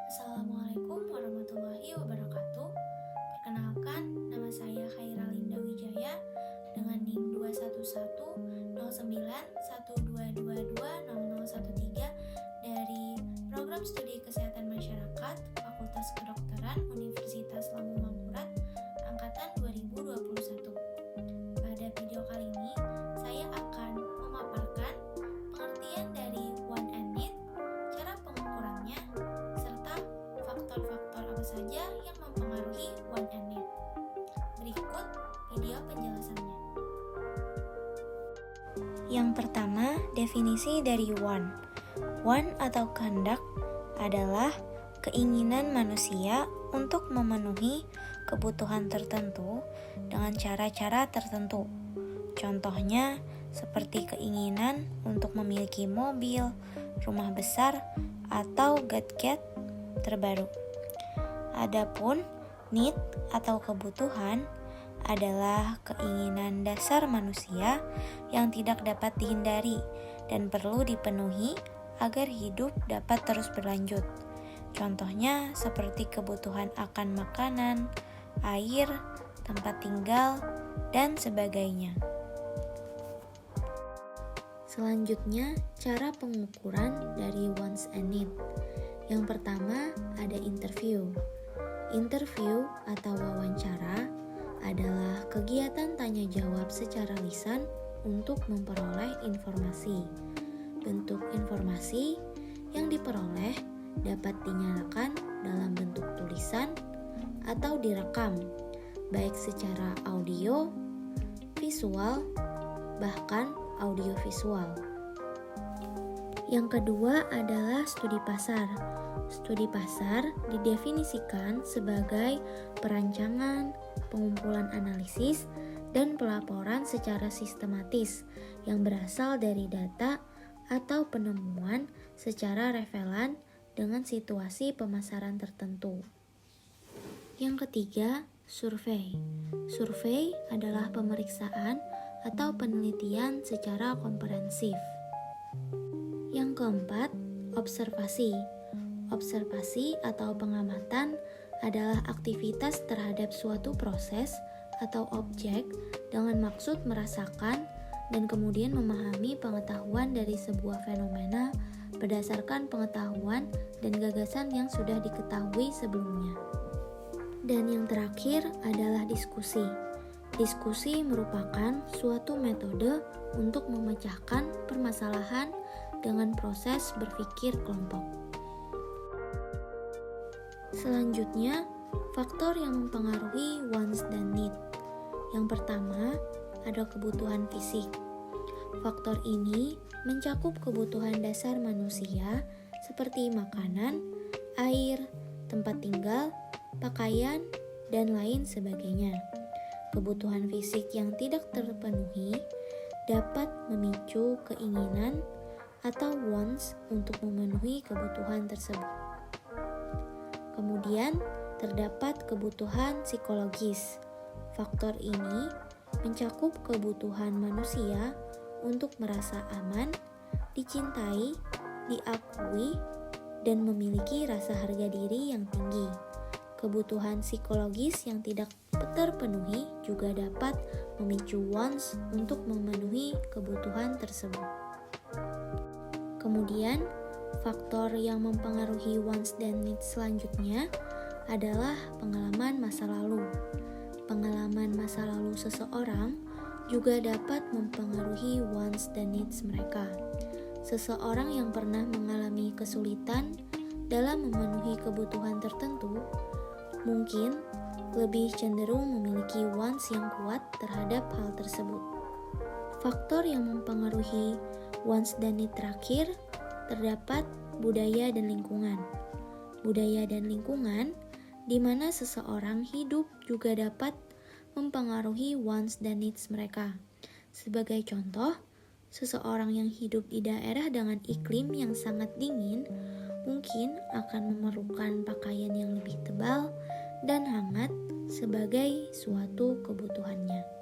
Assalamualaikum warahmatullahi wabarakatuh. Perkenalkan, nama saya Khaira Linda Wijaya dengan NIM 2110912220013 dari Program Studi Kesehatan Masyarakat Fakultas Kedokteran Universitas Lambung Mangkurat angkatan 2021. Pada video kali ini, saya akan memaparkan pengertian dari want and need, cara pengukurannya, serta faktor-faktor apa saja yang mempengaruhi want and need. Berikut video penjelasannya. Yang pertama, definisi dari want. Want atau kehendak adalah keinginan manusia untuk memenuhi kebutuhan tertentu dengan cara-cara tertentu. Contohnya, seperti keinginan untuk memiliki mobil, rumah besar, atau gadget terbaru. Adapun need atau kebutuhan adalah keinginan dasar manusia yang tidak dapat dihindari dan perlu dipenuhi agar hidup dapat terus berlanjut. Contohnya seperti kebutuhan akan makanan, air, tempat tinggal, dan sebagainya. Selanjutnya, cara pengukuran dari wants and need. Yang pertama, ada interview. Interview atau wawancara adalah kegiatan tanya jawab secara lisan untuk memperoleh informasi. Bentuk informasi yang diperoleh dapat dinyatakan dalam bentuk tulisan atau direkam, baik secara audio, visual, bahkan audiovisual. Yang kedua adalah studi pasar. Studi pasar didefinisikan sebagai perancangan, pengumpulan analisis, dan pelaporan secara sistematis yang berasal dari data atau penemuan secara relevan dengan situasi pemasaran tertentu. Yang ketiga, survei. Survei adalah pemeriksaan atau penelitian secara komprehensif. Yang keempat, observasi. Observasi atau pengamatan adalah aktivitas terhadap suatu proses atau objek dengan maksud merasakan dan kemudian memahami pengetahuan dari sebuah fenomena berdasarkan pengetahuan dan gagasan yang sudah diketahui sebelumnya. Dan yang terakhir adalah diskusi. Diskusi merupakan suatu metode untuk memecahkan permasalahan dengan proses berpikir kelompok. Selanjutnya, faktor yang mempengaruhi wants dan need. Yang pertama, ada kebutuhan fisik. Faktor ini mencakup kebutuhan dasar manusia seperti makanan, air, tempat tinggal, pakaian, dan lain sebagainya. Kebutuhan fisik yang tidak terpenuhi dapat memicu keinginan atau wants untuk memenuhi kebutuhan tersebut. Kemudian, terdapat kebutuhan psikologis. Faktor ini mencakup kebutuhan manusia untuk merasa aman, dicintai, diakui, dan memiliki rasa harga diri yang tinggi. Kebutuhan psikologis yang tidak terpenuhi juga dapat memicu wants untuk memenuhi kebutuhan tersebut. Kemudian, faktor yang mempengaruhi wants dan needs selanjutnya adalah pengalaman masa lalu. Pengalaman masa lalu seseorang juga dapat mempengaruhi wants dan needs mereka. Seseorang yang pernah mengalami kesulitan dalam memenuhi kebutuhan tertentu mungkin lebih cenderung memiliki wants yang kuat terhadap hal tersebut. Faktor yang mempengaruhi wants dan need terakhir terdapat budaya dan lingkungan. Budaya dan lingkungan di mana seseorang hidup juga dapat mempengaruhi wants dan needs mereka. Sebagai contoh, seseorang yang hidup di daerah dengan iklim yang sangat dingin mungkin akan memerlukan pakaian yang lebih tebal dan hangat sebagai suatu kebutuhannya.